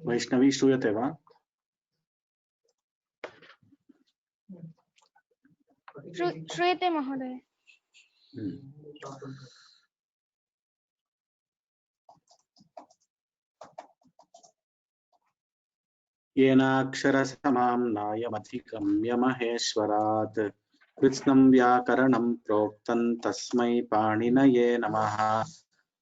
वैष्णवी श्रूयते वा? श्रूयते महोदय। येनाक्षरसमाम्नायमधिगम्य महेश्वरात् कृत्स्नं व्याकरणं प्रोक्तं तस्मै पाणिनये नमः।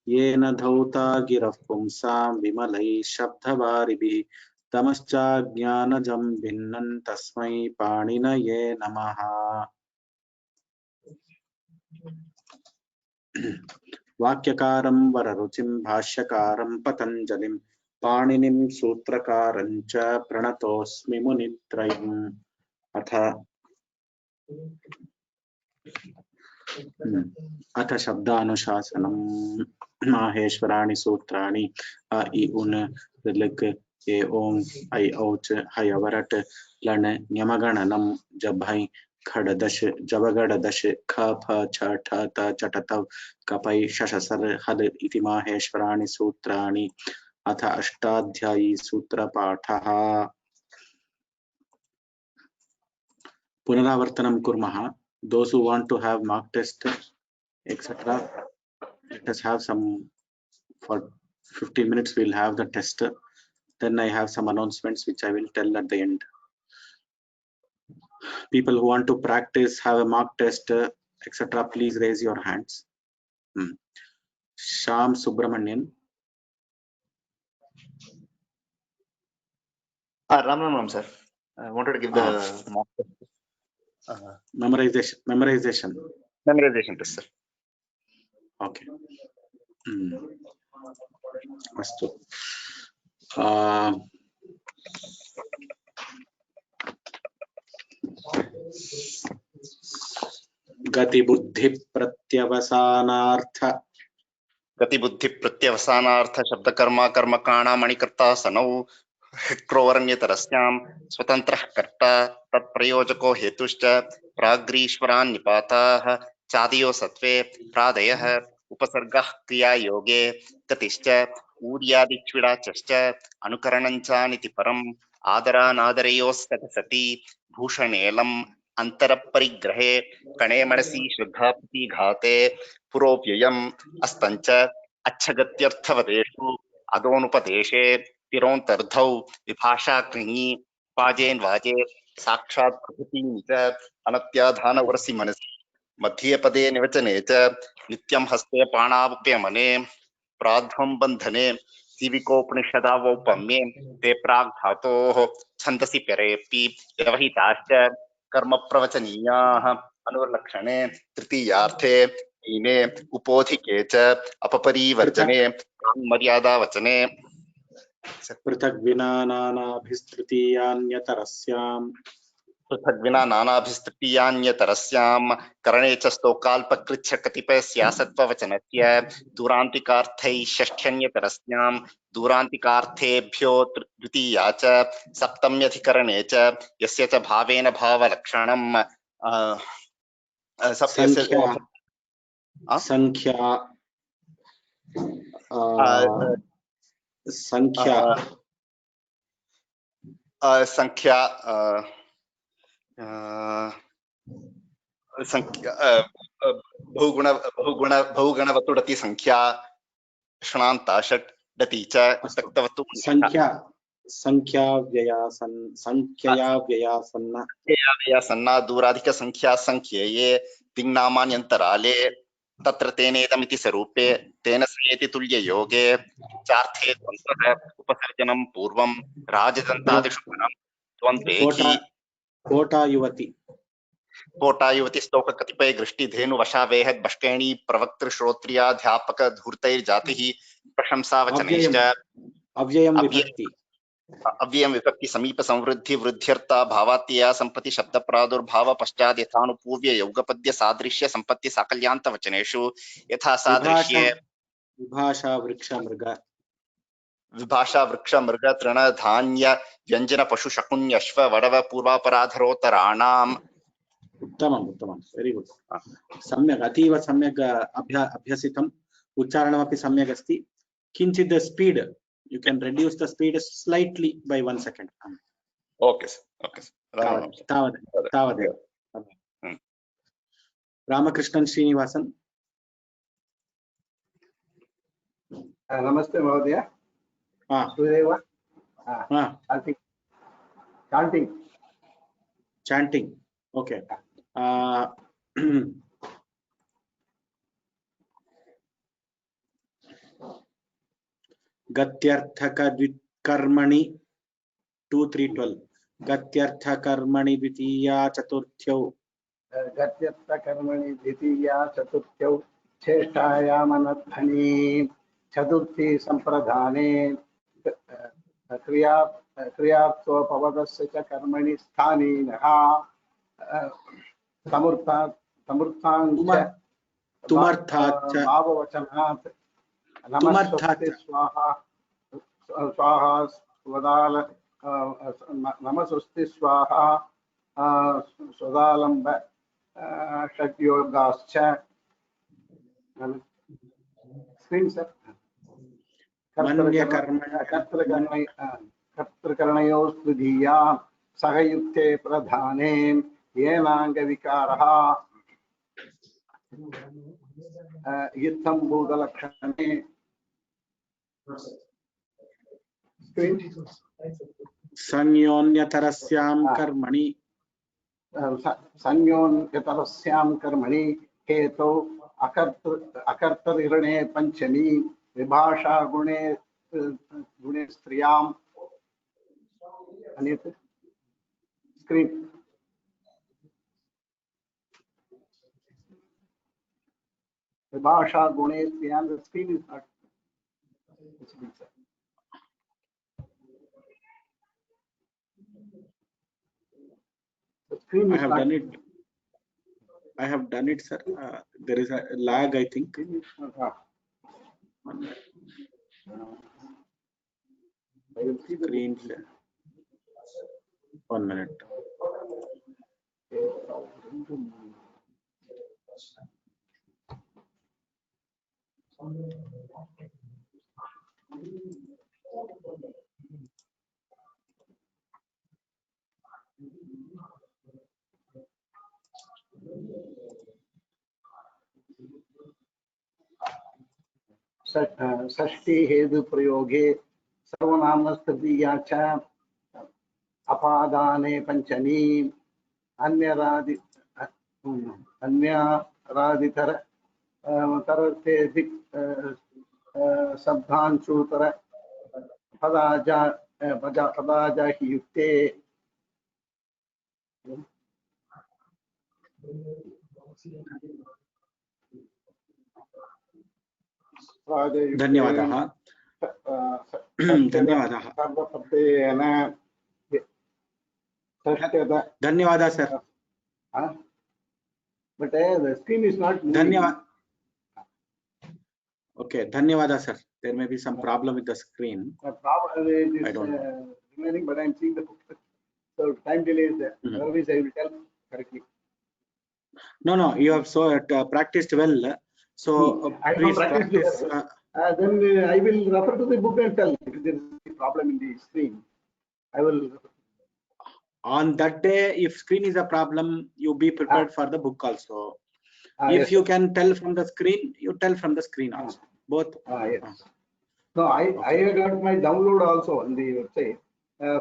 येन धौता गिरः पुंसां विमलैः शब्दवारिभिः तमश्चाज्ञानजं भिन्नं तस्मै पाणिनये नमः। वाक्यकारं वररुचिं भाष्यकारं पतञ्जलिं पाणिनिं सूत्रकारं च प्रणतोऽस्मि मुनित्रयम्। अथ शब्दानुशासनं माहेश्वराणि सूत्राणि अ इ उन ऋलृक् ए ओं ऐ औच हयवरट लण न्यमगणनं जभै खडदश जबगडदश ख फ छ ठ त चट तव कपै शशसर हल इति माहेश्वराणि सूत्राणि। अथ अष्टाध्यायी सूत्रपाठः। पुनरावर्तनं कुर्मः। Those who want to have mock test etc, let us have some for 15 minutes. We'll have the test, then I have some announcements which I will tell at the end. People who want to practice, have a mock test etc, please raise your hands. Sham Subramanian. Ram sir, I wanted to give the mock test. Memorization test sir. Okay. अस्तु। गतिबुद्धि प्रत्यवसानार्थ शब्दकर्मा कर्मकाणा मणिकर्ता सनौ क्रोवरण्यतरस्यां स्वतंत्रः कर्ता तत्प्रयोजको हेतुश्च प्राग्रीश्वरान् निपाताः चादयो सत्वे प्रादयः उपसर्गः क्रिया योगे गतिश्च ऊर्यादिच्विडाचश्च अनुकरणञ्चानिति परम् आदरानादरयोस्तत् भूषणेलम् अंतरपरिग्रहे कणे मनसि श्रद्धाप्रतिघाते पुरोव्ययम् अस्तञ्च अच्छगत्यर्थवदेषु अदोनुपदेशे तिरोन्तर्धौ विभाषाकृञि पाजेन् वाजे साक्षात् प्रकृतिं च अनत्याधानवरसि मनसि मध्ये पदे निवचने च नित्यं हस्ते पाणाप्यमने प्राध्वं बन्धने सीविकोपनिषदावौपम्ये ते प्राग् धातोः छन्दसि परेऽपि व्यवहिताश्च कर्म प्रवचनीयाः अनुलक्षणे तृतीयार्थे हीने उपोधिके च अपपरिवर्जने मर्यादा वचने पृथग्विना नानाभिस्तृतीयान्यतरस्याम् करणे च स्तोकाल्पकृच्छ कतिपय स्यासत्ववचनस्य दूरान्तिकार्थैः षष्ठ्यन्यतरस्यां दूरान्तिकार्थेभ्यो द्वितीया च सप्तम्यधिकरणे च यस्य च भावेन भावलक्षणम् संख्या बहुगुणवतुडति संख्या षणान्ता षट् डति च तक्तवतु संख्या व्यया सन्ना दूराधिक संख्या संख्येये तिङ्नामान्यन्तराले तत्र तेनेदमिति स्वरूपे तेन सयेति तुल्ययोगे चार्थे द्वन्द्वः उपसर्जनं पूर्वं राजदन्तादिषु परं द्वन्द्वेति कोटायुवति स्तोक कतिपय गृष्टि धेनु वशावेहद बष्केणी प्रवक्तृ श्रोत्रियाध्यापक धूर्तैर्जातिः प्रशंसावचनैश्च अव्ययं विभक्ति समीप संवृद्धि वृद्ध्यर्था भावात्यया संप्रति शब्द प्रादुर्भाव पश्चात् यथानुपूर्व्य यौगपद्य सादृश्य संपत्ति साकल्यान्त वचनेषु यथा सादृश्ये विभाषा वृक्ष मृग विभाषा वृक्ष मृग तृण धान्य व्यंजन पशु शकुन्य अश्व वडव पूर्वापराधरोत्तराणाम् उत्तमम् उत्तमम् वेरी गुड सम्यक् अतीव सम्यक् अभ्यसितम् उच्चारणमपि सम्यक् अस्ति किञ्चित् speed you can reduce the speed slightly by 1 second okay तावदेव रामकृष्णन् श्रीनिवासन् नमस्ते महोदय सुदेव chanting okay गत्यर्थक द्विकर्मणि 2 3 12 गत्यर्थकर्मणि द्वितीया चतुर्थ्यौ गत्यर्थकर्मणि द्वितीया चतुर्थ्यौ चेष्टायामनध्वनि चतुर्थी संप्रधाने क्रियात्वपवदस्य च कर्मणि स्थानीनः तुमर्थाच्च भाववचनात् नमस्ते स्वाहा स्वाहा स्वदाल नमस्ते स्वाहा स्वदालंब षड्योगाश्च स्क्रीन सर कर्तृकर्णयोस्तुधीया सहयुक्ते प्रधाने येनाङ्गविकारः इत्थं भूतलक्षणे संयोन्यतरस्यां कर्मणि संयोन्यतरस्यां कर्मणि हेतौ अकर्तृऋणे पंचमी विभाषा गुणे स्त्रियाम् अन्यत् स्क्रीन विभाषा गुणे स्त्रियां the screen is not visible, sir. The screen is not I have done it sir there is a lag I think I will see the screen 1 minute षष्ठी हेतु प्रयोगे सर्वनामस्तृतीया च अपादाने पंचमी अन्यरादितर तरते शब्दांशूतर पदाजा हि युक्ते धन्यवादः धन्यवादः धन्यवादः सर but the screen is not moving. धन्यवाद okay धन्यवादः sir there may be some problem with the screen Problem is I don't know. remaining, but I'm seeing the booklet, so time delay is there. Otherwise I will tell correctly. no you have so practiced well so I have please practiced practice then I will refer to the book and tell if there is a problem in the screen. I will on that day if screen is a problem you be prepared for the book also if yes, you can tell from the screen you tell from the screen also both yes. No, I got my download also on the website.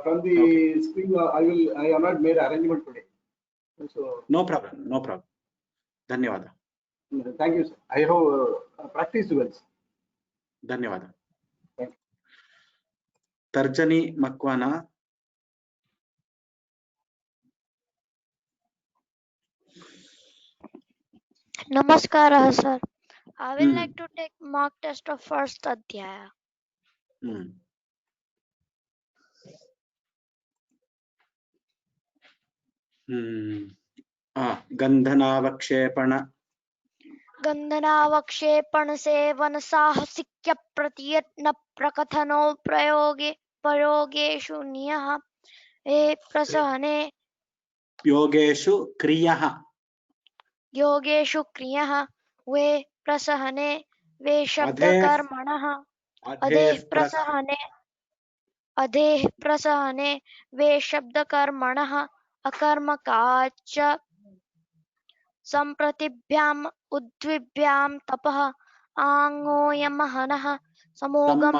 From the screen I have not made arrangement today, so no problem धन्यवाद thank you, sir. I have practiced well, sir. धन्यवाद Thank you. तर्जनी मक्वाना Namaskara, sir. I will like to take mock test of first adhyaya. गंधनावक्षेपण गंधनावक्षेपण सेवन साहसिक वाक्य प्रत्ययन प्रकथनो प्रयोगेषु नियः ए प्रसहने योगेषु क्रियः योगेषु क्रियः वे प्रसहने वे शब्दकर्मणः अधेः प्रसहने वे शब्दकर्मणः अकर्मकाच्च सम्प्रतिभ्याम् उद्विभ्यां तपः आङ्गोयमहनः समोगं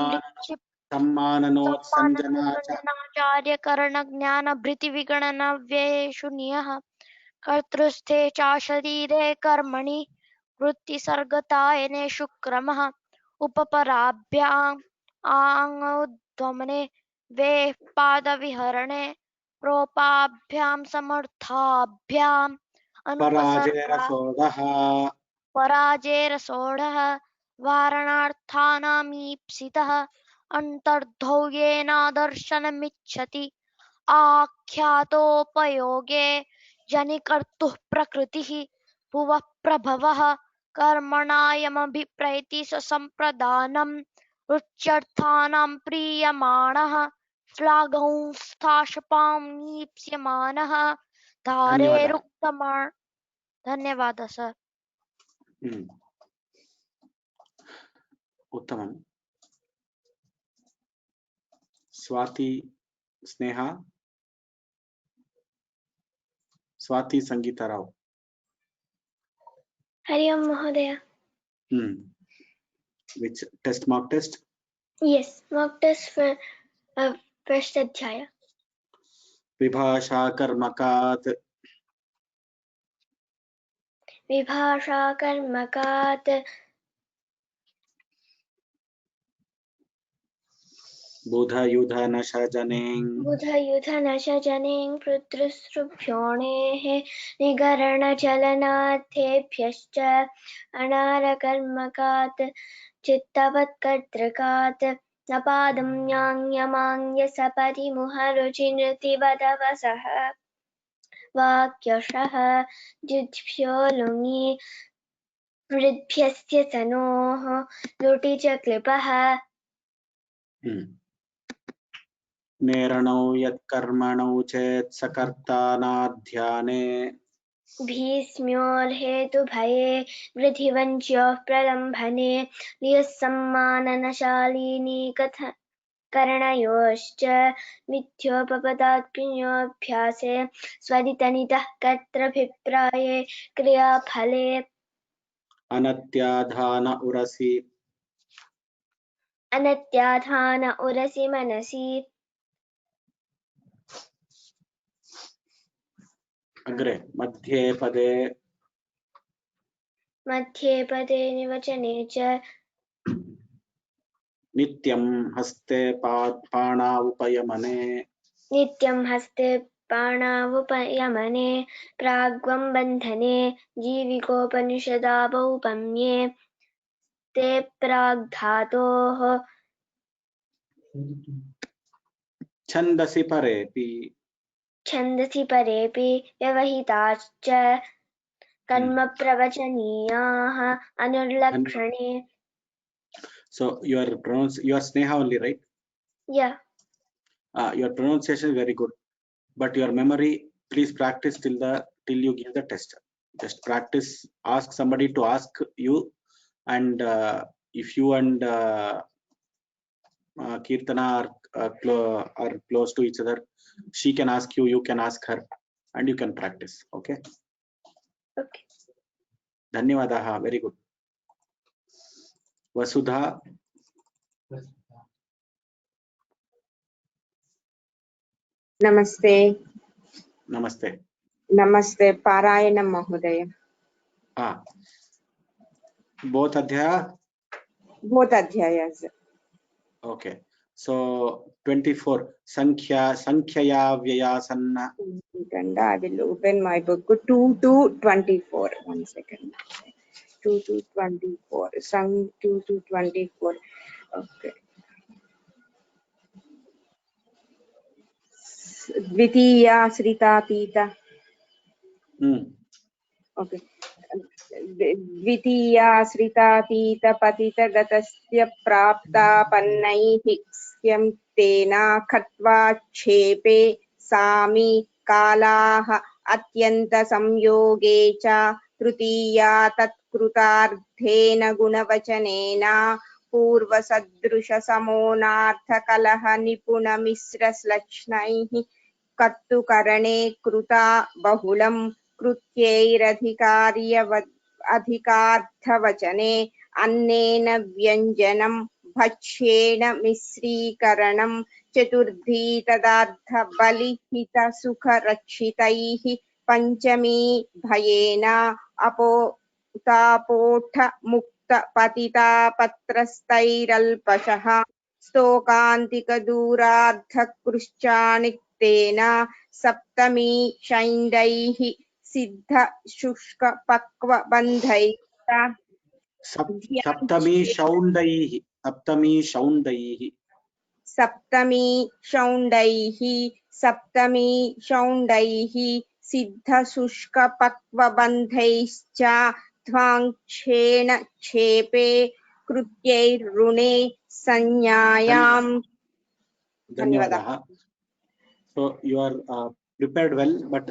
सम्माननोत्सञ्जना च सम्माननोत्सञ्जनाचार्यकरणज्ञानभृतिविगणनव्ययेषु नियः कर्तृस्थे च शरीरे कर्मणि वृत्तिसर्गतायनेषु क्रमः उपपराभ्याम् आङ्गोद्गमने वेः पादविहरणे प्रोपाभ्यां समर्थाभ्याम् पराजेरसोडः पराजेरसोढः वारणार्थानामीप्सितः अन्तर्धौर्येनादर्शनमिच्छति आख्यातोपयोगे जनिकर्तुः प्रकृतिः भुवः प्रभवः कर्मणायमभिप्रैति ससम्प्रदानम् रुच्यर्थानां प्रीयमाणः श्लाघंस्थाशपामीप्स्यमानः धारेरुक्तमान् धन्यवादः सर। उत्तमं। स्वाति स्नेहा स्वाति संगीताराव। हरि ओम महोदय। Which test? Mock test? Yes, mock test for first अध्याय। विभाषा कर्मकात् विभाषा कर्मकात् बुधयुध नशजनें बुधयुध नशजनें पृतृसृभ्योणेः निगरणचलनार्थेभ्यश्च अनारकर्मकात् चित्तवत्कर्तृकात् नपादं न्याङ्यमाङ्य सपरिमुहरुचिनृतिवदवसः वाक्यशः जुद्भ्यो लुङि वृद्भ्यस्य तनोः लुटि च क्लिपः नेरणौ यत्कर्मणौ चेत् सकर्ता नाध्याने भीष्म्योर्हेतुभये वृथिवञ्च्योः प्रलम्भने नियस्सम्माननशालिनी करणयोश्च मिथ्योपपदात्म्योऽभ्यासे स्वरितनितः कर्तृभिप्राये क्रियाफले अनत्याधान उरसि मनसि अग्रे मध्ये पदे निवचने च नित्यं हस्ते पाणावुपयमने नित्यं हस्ते पाणावुपयमने प्राग्वं बन्धने जीविकोपनिषदावौपम्ये ते प्राग्धातोः छन्दसि परेऽपि व्यवहिताश्च कर्मप्रवचनीयाः अनुर्लक्षणे। So your Sneha only, right? Yeah. Your pronunciation is very good, but your memory, please practice till you give the test. Just practice. Ask somebody to ask you, and if you and Kirtana are close to each other, she can ask you, you can ask her, and you can practice. Okay. Okay. Dhanyawadaha. Very good. Vasudha. Namaste. Namaste. Namaste. Parayana Mahodaya. Both adhyaya? Both adhyayas. Okay. So 24. Sankhya Vyayasanna. And I will open my book 2 to 24. 1 second. 2 to 24. 2 to 24. Okay. Dvitiya Sritatita. Okay. द्वितीयाश्रितातीतपतितगतस्य प्राप्तापन्नैः क्ष्यं तेना खट्वा क्षेपे सामी कालाः अत्यन्तसंयोगे च तृतीया तत्कृतार्थेन गुणवचनेन पूर्वसदृशसमोनार्थकलह निपुणमिश्रश्लक्ष्णैः कर्तुकरणे कृता बहुलं कृत्यैरधिकार्थवचने अन्नेन व्यञ्जनं भक्ष्येण मिश्रीकरणं चतुर्थी तदार्थबलिहितसुखरक्षितैः पञ्चमी भयेन अपोतापोठमुक्तपतितापत्रस्तैरल्पशः स्तोकान्तिकदूरार्धकृश्चानिक्तेन सप्तमी शैण्डैः सिद्धशुष्कपक्वबन्धैः सप्तमी शौण्डैः सप्तमी शौण्डैः सिद्धशुष्कपक्वबन्धैश्च ध्वाङ्क्षेण क्षेपे कृत्यैर्ऋणे संज्ञायां धन्यवादः. So you are prepared well, but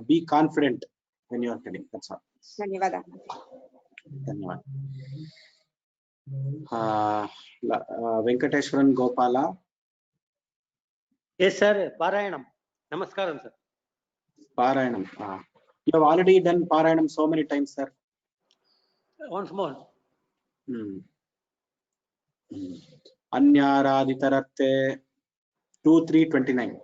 be confident when you are telling. That's all. धन्यवादः. धन्यवाद. Venkateshwaran Gopala. Yes, sir. Parayanam. Namaskaram, sir. Parayanam. You have already done Parayanam so many times, sir. Once more. Anyaraditaratte 2-3-29.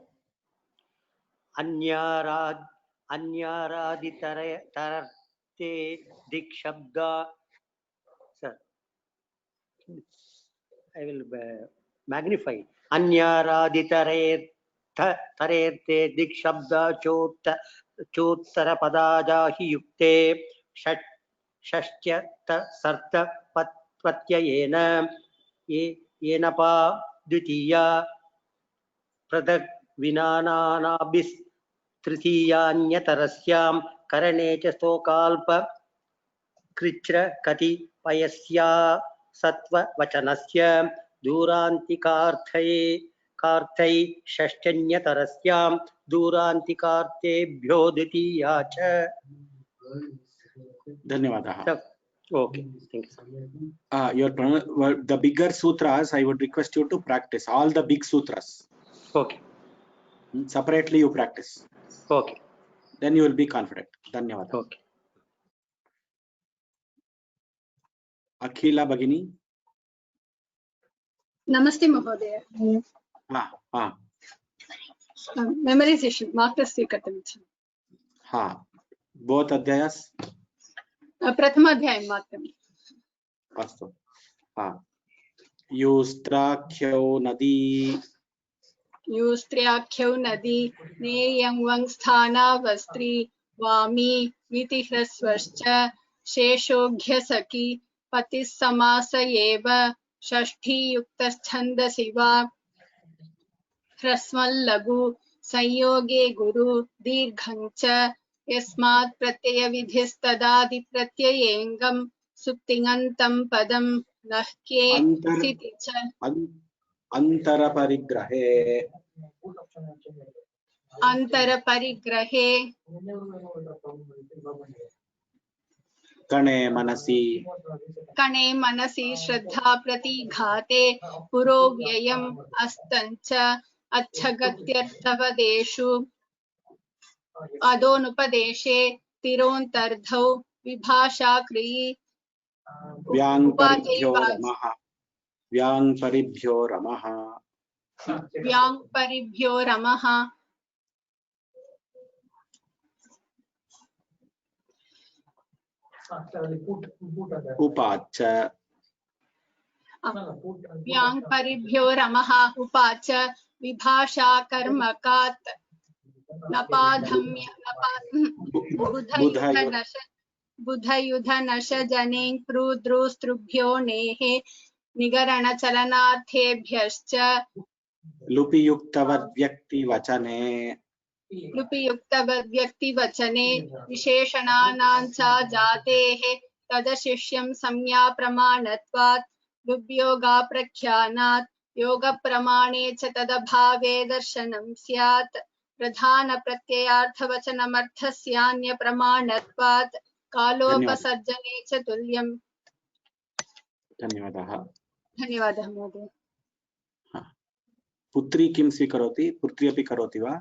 Anyaraditaratte dikshabda. Sir, I will magnify. Anyaraditaratte dikshabda chottara padajahi yukte षष्ट्य सर्त प्रत्ययेन येनपा द्वितीया पृथक् विनानानाभिस् तृतीयान्यतरस्यां करणे च स्तोकाल्प कृच्र कतिपयस्या सत्ववचनस्य दूरान्तिकार्थै षष्ट्यन्यतरस्यां दूरान्तिकार्थेभ्यो द्वितीया च. धन्यवादः. Okay, thank you. The bigger sutras, I would request you to practice all the big sutras. Okay. Separately you practice. Okay. Then you will be confident. Dhanyawad. Okay. Akhila Bhagini. Namaste Mahodaya. Memorization, mark test स्वीकृतमिच्छामि. Both adhyayas? प्रथम अध्यायं मात्रम्. अस्तु. युस्त्राख्यौ नदी नेयं वं स्थानावस्त्री वामी मितिह्रस्वश्च शेषोऽघ्यसखी पतिः समास एव षष्ठी युक्तश्छन्दसि वा ह्रस्वल्लघु संयोगे गुरु दीर्घं च यस्मात् प्रत्ययविधिस्तदादिप्रत्ययेङ्गं सुप्तिङन्तं पदं नह्ये स्थिति च अंतरपरिग्रहे कणे मनसि श्रद्धा प्रतिघाते पुरो व्ययम् अस्तञ्च अच्छगत्यर्थपदेषु अदोनुपदेशे तिरोन्तर्धौ विभाषाक्रियि व्याङ्परिभ्यो रमः उपाच व्याङ्परिभ्यो रमः उपाच विभाषा कर्मकात् नपाधम्य बुधयुधनश जने क्रुद्रुस्त्रुभ्यो नेहे निगरणचलनार्थेभ्यश्च लुपियुक्तवद्व्यक्तिवचने विशेषणानां च जातेः तदशिष्यं संज्ञा प्रमाणत्वात् दुर्योगाप्रख्यानात् योगप्रमाणे च तदभावे दर्शनं स्यात् प्रधानप्रत्ययार्थवचनमर्थस्यान्यप्रमाणत्वात् कालोपसर्जने च तुल्यम्। धन्यवादः। धन्यवादः महोदय। पुत्री किं स्वीकरोति? पुत्री अपि करोति वा?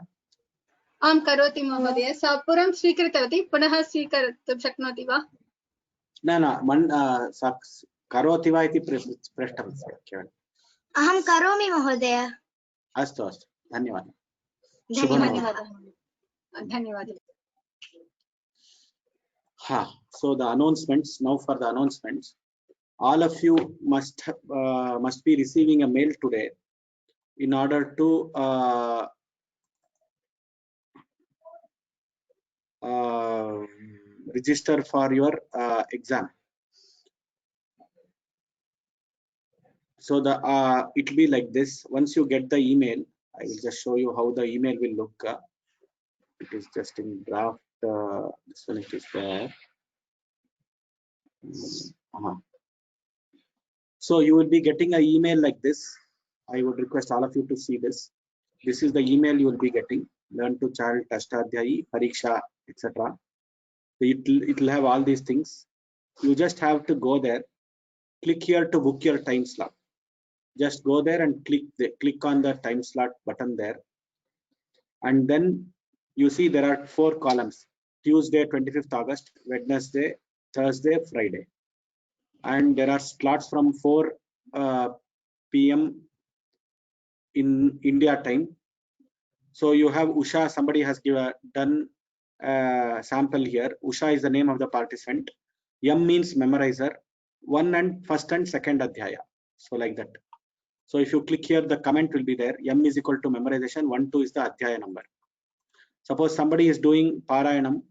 आं करोति महोदय। सा पूर्वं स्वीकृतवती, पुनः स्वीकर्तुं शक्नोति वा? न सा करोति वा इति पृष्टं केवलम्। अहं करोमि महोदय। अस्तु अस्तु, धन्यवादः। धन्यवादः। धन्यवादः। So the announcements, now for the announcements, all of you must be receiving a mail today in order to register for your exam. So the it will be like this. Once you get the email, I will just show you how the email will look. It is just in draft. This one it is there. So you will be getting an email like this. I would request all of you to see this. This is the email you will be getting. Learn to chant Ashtadhyayi, Pariksha, etc. It will have all these things. You just have to go there. Click here to book your time slot. Just go there and click on the time slot button there. And then you see there are 4 columns: Tuesday 25th August, Wednesday, Thursday, Friday. And there are slots from 4 p.m. in India time. So you have Usha, somebody has done sample here. Usha is the name of the participant. Yam means memorizer. 1 and 1st and 2nd adhyaya. So like that. So if you click here, the comment will be there. Yam is equal to memorization. 1, 2 is the adhyaya number. Suppose somebody is doing Parayanam.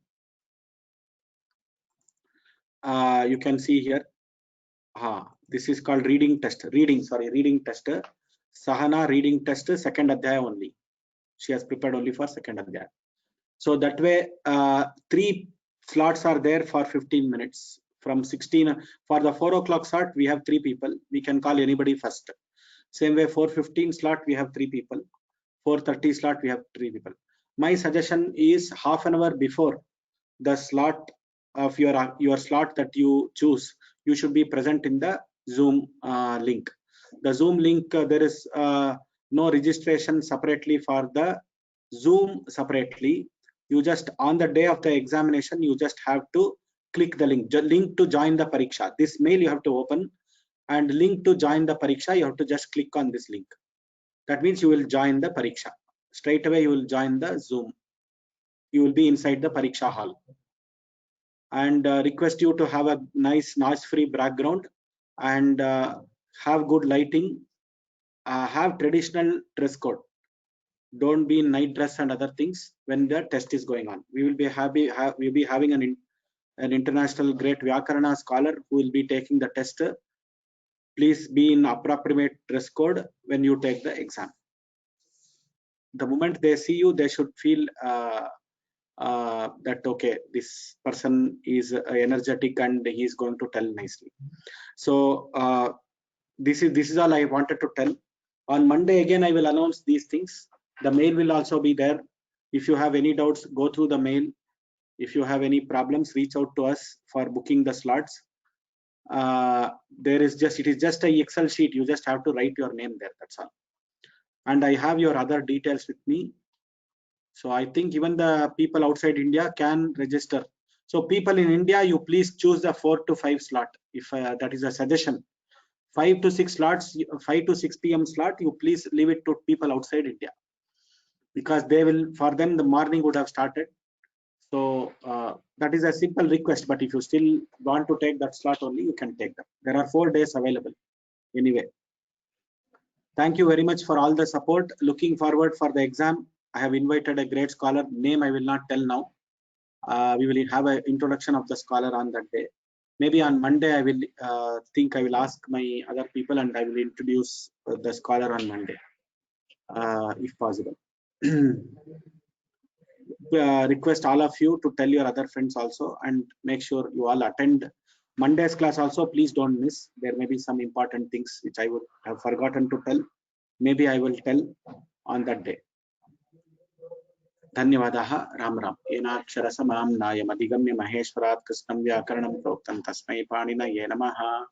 You can see here. This is called reading test. Reading test. Sahana reading test, 2nd adhyaya only. She has prepared only for 2nd adhyaya. So that way, 3 slots are there for 15 minutes. From 16 for the 4 o'clock slot, we have 3 people. We can call anybody first. Same way, 4:15 slot, we have 3 people. 4:30 slot, we have 3 people. My suggestion is half an hour before the slot of your slot that you choose, you should be present in the Zoom link. The Zoom link, there is no registration separately for the Zoom separately. You just, on the day of the examination, you just have to click the link to join the Pariksha. This mail you have to open, and link to join the Pariksha, you have to just click on this link. That means you will join the Pariksha. Straight away you will join the Zoom. You will be inside the Pariksha hall. And request you to have a nice noise-free background and have good lighting. Have traditional dress code. Don't be in night dress and other things when the test is going on. We will be having an international great Vyakarana scholar who will be taking the test. Please be in appropriate dress code when you take the exam. The moment they see you, they should feel that okay, this person is energetic and he is going to tell nicely. So this is all I wanted to tell. On Monday again I will announce these things. The mail will also be there. If you have any doubts, go through the mail. If you have any problems, reach out to us for booking the slots. It is just a Excel sheet. You just have to write your name there. That's all. And I have your other details with me. So I think even the people outside India can register. So people in India, you please choose the 4 to 5 slot. If that is a suggestion. 5 to 6 slots, 5 to 6 p.m. slot, you please leave it to people outside India, because they will, for them the morning would have started. So that is a simple request, but if you still want to take that slot only, you can take them. There are 4 days available anyway. Thank you very much for all the support. Looking forward for the exam. I have invited a great scholar, name I will not tell now. We will have an introduction of the scholar on that day. Maybe on Monday I will think I will ask my other people and I will introduce the scholar on Monday, if possible. Request all of you to tell your other friends also, and make sure you all attend Monday's class also, please don't miss. There may be some important things which I would have forgotten to tell. Maybe I will tell on that day. धन्यवादाः. राम राम. येनाक्षरसमां नायमधिगम्य महेश्वरात् कृष्णं व्याकरणं प्रोक्तं तस्मै पाणिनये नमः.